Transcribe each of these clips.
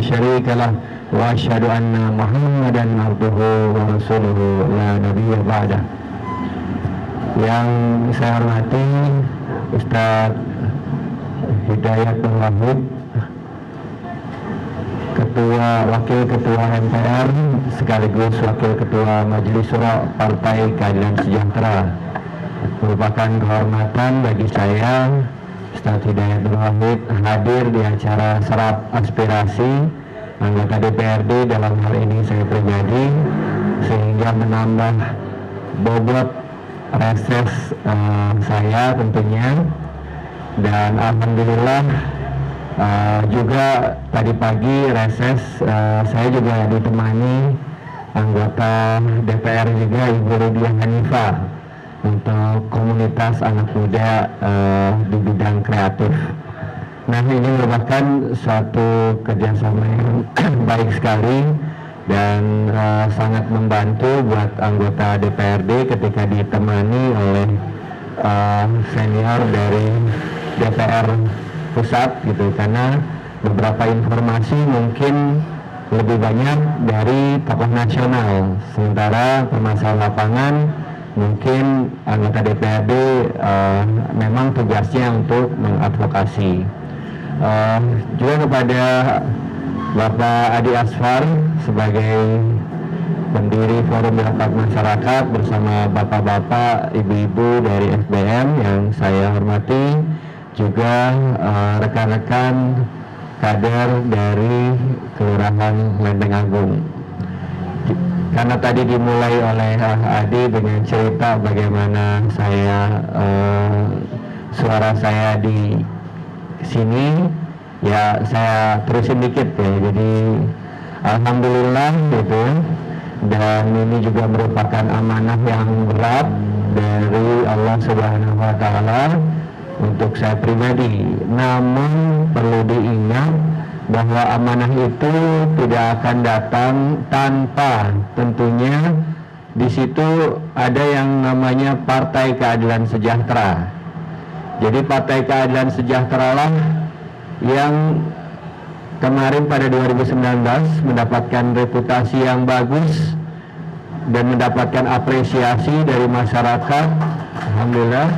شريك له وأشهد أن محمدا عبده ورسوله لا نبي بعده. Yang saya hormati Ustadz Hidayatul Wahid, Wakil Ketua MPR sekaligus Wakil Ketua Majelis Syuro Partai Keadilan Sejahtera. Merupakan kehormatan bagi saya, Ustadz Hidayatul Wahid, hadir di acara serap aspirasi anggota DPRD, dalam hal ini saya pribadi, sehingga menambah bobot reses saya tentunya. Dan alhamdulillah juga tadi pagi reses saya juga ditemani anggota DPR juga, Ibu Rudiah Hanifah, untuk komunitas anak muda di bidang kreatif. Nah, ini merupakan suatu kerjasama yang baik sekali dan sangat membantu buat anggota DPRD ketika ditemani oleh senior dari DPR pusat gitu, karena beberapa informasi mungkin lebih banyak dari tokoh nasional, sementara permasalahan lapangan mungkin anggota DPRD memang tugasnya untuk mengadvokasi. Juga kepada Bapak Adi Asfar sebagai pendiri Forum Demokrat Masyarakat bersama bapak-bapak, ibu-ibu dari FBM yang saya hormati, juga rekan-rekan kader dari Kelurahan Lenteng Agung. Karena tadi dimulai oleh Adi dengan cerita bagaimana suara saya di sini, ya saya terusin dikit ya. Jadi alhamdulillah gitu, dan ini juga merupakan amanah yang berat dari Allah Subhanahu wa Ta'ala untuk saya pribadi. Namun perlu diingat bahwa amanah itu tidak akan datang tanpa tentunya di situ ada yang namanya Partai Keadilan Sejahtera. Jadi Partai Keadilan Sejahtera lah yang kemarin pada 2019 mendapatkan reputasi yang bagus dan mendapatkan apresiasi dari masyarakat, alhamdulillah,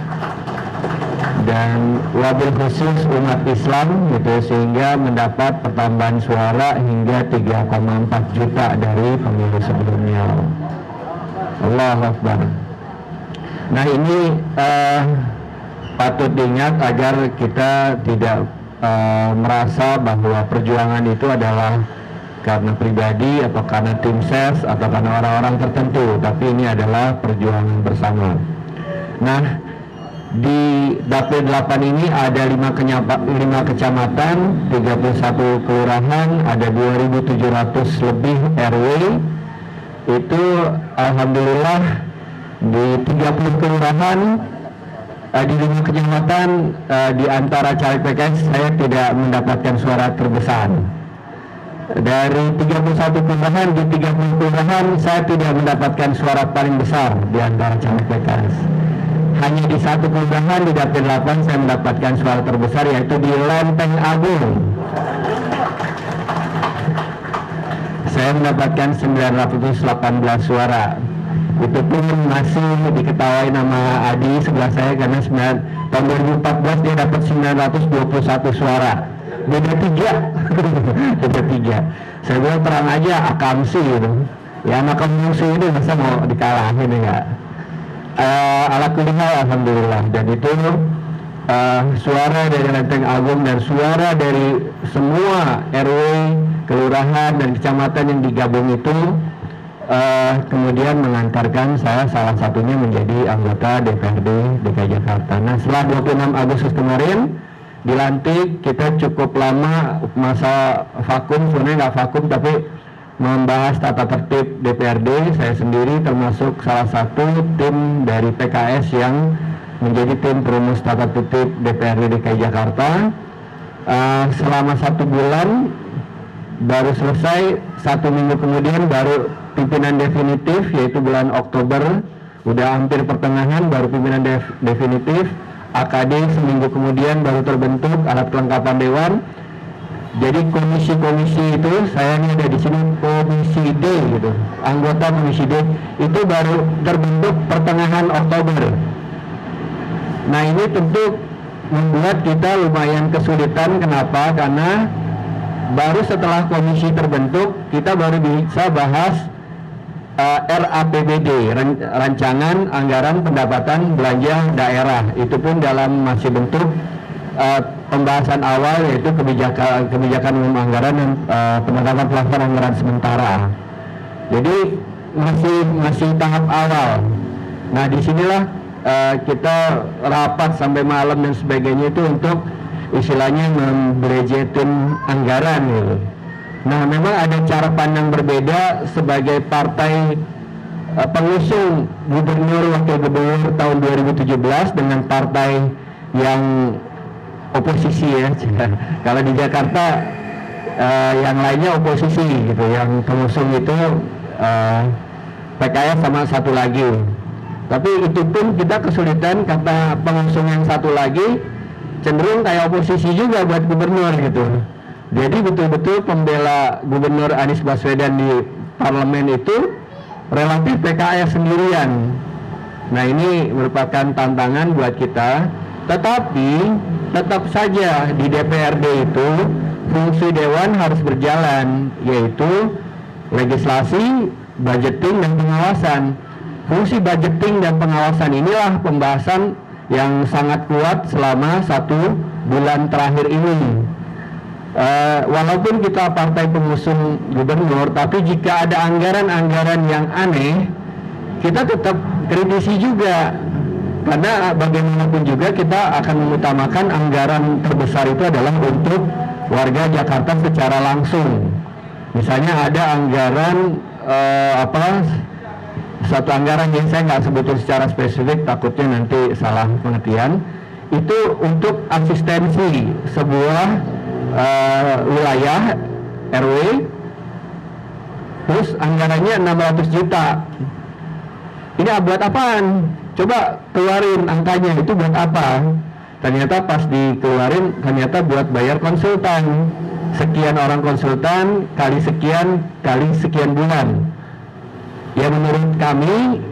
dan wabil khusus umat Islam gitu, sehingga mendapat pertambahan suara hingga 3,4 juta dari pemilu sebelumnya. Allahu Akbar. Nah, ini patut diingat agar kita tidak merasa bahwa perjuangan itu adalah karena pribadi atau karena tim ses atau karena orang-orang tertentu, tapi ini adalah perjuangan bersama. Nah, di Dapil 8 ini ada 5 kecamatan, 31 kelurahan, ada 2.700 lebih RW. Itu alhamdulillah di 30 kelurahan, di 5 kecamatan, di antara caleg PKS saya tidak mendapatkan suara terbesar. Dari 31 kelurahan, di 30 kelurahan saya tidak mendapatkan suara paling besar di antara caleg PKS. Hanya di 1 kelurahan di Dapil 8 saya mendapatkan suara terbesar, yaitu di Lenteng Agung. Saya mendapatkan 918 suara. Itu pun masih diketahui nama Adi sebelah saya, karena tahun 2014 dia dapat 921 suara. Beda 3. Beda 3. Saya bilang terang aja akamsi gitu. Ya anak kampungsi ini masa mau dikalahin enggak? Ala kulli hal alhamdulillah. Dan itu suara dari Lenteng Agung dan suara dari semua RW, kelurahan dan kecamatan yang digabung itu kemudian mengantarkan saya salah satunya menjadi anggota DPRD DKI Jakarta. Nah, setelah 26 Agustus kemarin dilantik, kita cukup lama masa vakum, sebenarnya nggak vakum tapi membahas tata tertib DPRD. Saya sendiri termasuk salah satu tim dari PKS yang menjadi tim perumus tata tertib DPRD DKI Jakarta. Selama 1 bulan baru selesai, 1 minggu kemudian baru pimpinan definitif, yaitu bulan Oktober, udah hampir pertengahan baru pimpinan definitif. AKD seminggu kemudian baru terbentuk alat kelengkapan dewan. Jadi komisi-komisi itu, saya ini ada di sini komisi D gitu, anggota komisi D itu baru terbentuk pertengahan Oktober. Nah ini tentu membuat kita lumayan kesulitan. Kenapa? Karena baru setelah komisi terbentuk kita baru bisa bahas RAPBD, rancangan anggaran pendapatan belanja daerah. Itu pun dalam masih bentuk pembahasan awal, yaitu kebijakan umum anggaran dan penetapan pelaksanaan anggaran sementara. Jadi masih tahap awal. Nah disinilah kita rapat sampai malam dan sebagainya itu untuk istilahnya membudgetin anggaran gitu. Nah memang ada cara pandang berbeda sebagai partai pengusung gubernur wakil gubernur tahun 2017 dengan partai yang oposisi ya. Kalau di Jakarta yang lainnya oposisi gitu, yang pengusung itu PKS sama satu lagi. Tapi itu pun kita kesulitan karena pengusung yang satu lagi cenderung kayak oposisi juga buat gubernur gitu. Jadi betul-betul pembela gubernur Anies Baswedan di parlemen itu relatif PKS sendirian. Nah ini merupakan tantangan buat kita. Tetapi tetap saja di DPRD itu fungsi dewan harus berjalan, yaitu legislasi, budgeting, dan pengawasan. Fungsi budgeting dan pengawasan inilah pembahasan yang sangat kuat selama 1 bulan terakhir ini. Walaupun kita partai pengusung gubernur, tapi jika ada anggaran-anggaran yang aneh, kita tetap kritisi juga. Karena bagaimanapun juga kita akan mengutamakan anggaran terbesar itu adalah untuk warga Jakarta secara langsung. Misalnya ada anggaran satu anggaran yang saya nggak sebutin secara spesifik, takutnya nanti salah pengertian. Itu untuk asistensi sebuah wilayah RW, terus anggarannya 600 juta. Ini buat apaan? Coba keluarin angkanya, itu buat apa? Ternyata pas dikeluarin, ternyata buat bayar konsultan. Sekian orang konsultan, kali sekian bulan. Ya menurut kami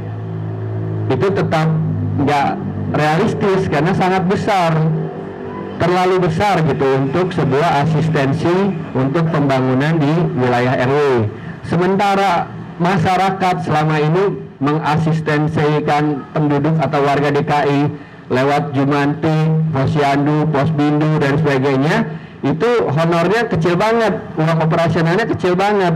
itu tetap nggak realistis karena sangat besar, terlalu besar gitu untuk sebuah asistensi untuk pembangunan di wilayah RW. Sementara masyarakat selama ini mengasistensikan penduduk atau warga DKI lewat Jumanti, Posyandu, Posbindu dan sebagainya, itu honornya kecil banget, uang operasionalnya kecil banget.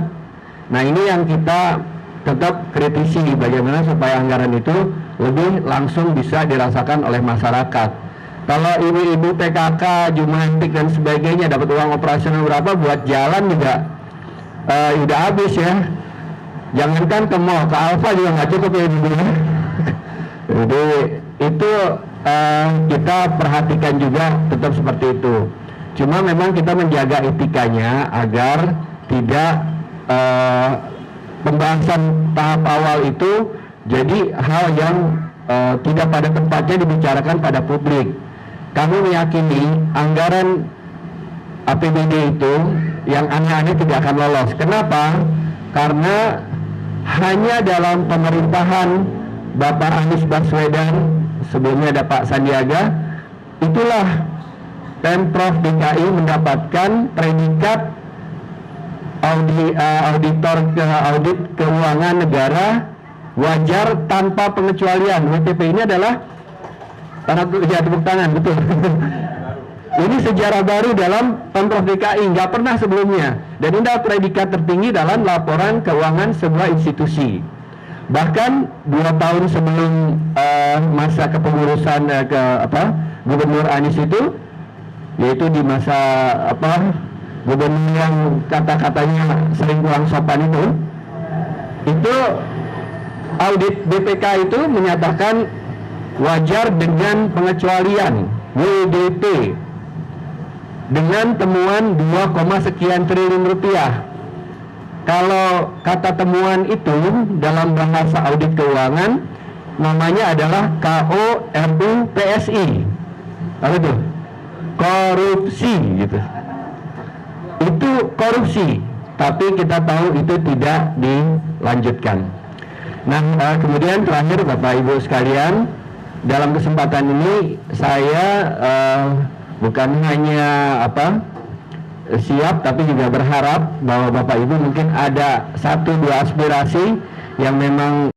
Nah ini yang kita tetap kritisi, bagaimana supaya anggaran itu lebih langsung bisa dirasakan oleh masyarakat. Kalau ibu-ibu PKK, Jumantik dan sebagainya dapat uang operasional berapa, buat jalan juga udah habis ya. Jangankan ke mall, ke Alfa juga nggak cukup ya ibu. Jadi itu kita perhatikan juga tetap seperti itu. Cuma memang kita menjaga etikanya agar tidak pembahasan tahap awal itu jadi hal yang tidak pada tempatnya dibicarakan pada publik. Kami meyakini anggaran APBD itu yang aneh-aneh tidak akan lolos. Kenapa? Karena hanya dalam pemerintahan Bapak Anies Baswedan, sebelumnya ada Pak Sandiaga, itulah Pemprov DKI mendapatkan predikat audit keuangan negara wajar tanpa pengecualian. WTP ini adalah tepuk tangan, betul. Ini sejarah baru dalam Pemprov DKI, nggak pernah sebelumnya. Dan ini adalah predikat tertinggi dalam laporan keuangan sebuah institusi. Bahkan 2 tahun sebelum masa kepengurusan Gubernur Anies itu, yaitu di masa gubernur yang kata-katanya sering kurang sopan itu audit BPK itu menyatakan wajar dengan pengecualian WDP dengan temuan 2, sekian triliun rupiah. Kalau kata temuan itu dalam bahasa audit keuangan namanya adalah KORUPSI. Apa itu? Korupsi gitu. itu korupsi, tapi kita tahu itu tidak dilanjutkan. Nah, kemudian terakhir Bapak Ibu sekalian, dalam kesempatan ini saya bukan hanya siap, tapi juga berharap bahwa Bapak Ibu mungkin ada 1-2 aspirasi yang memang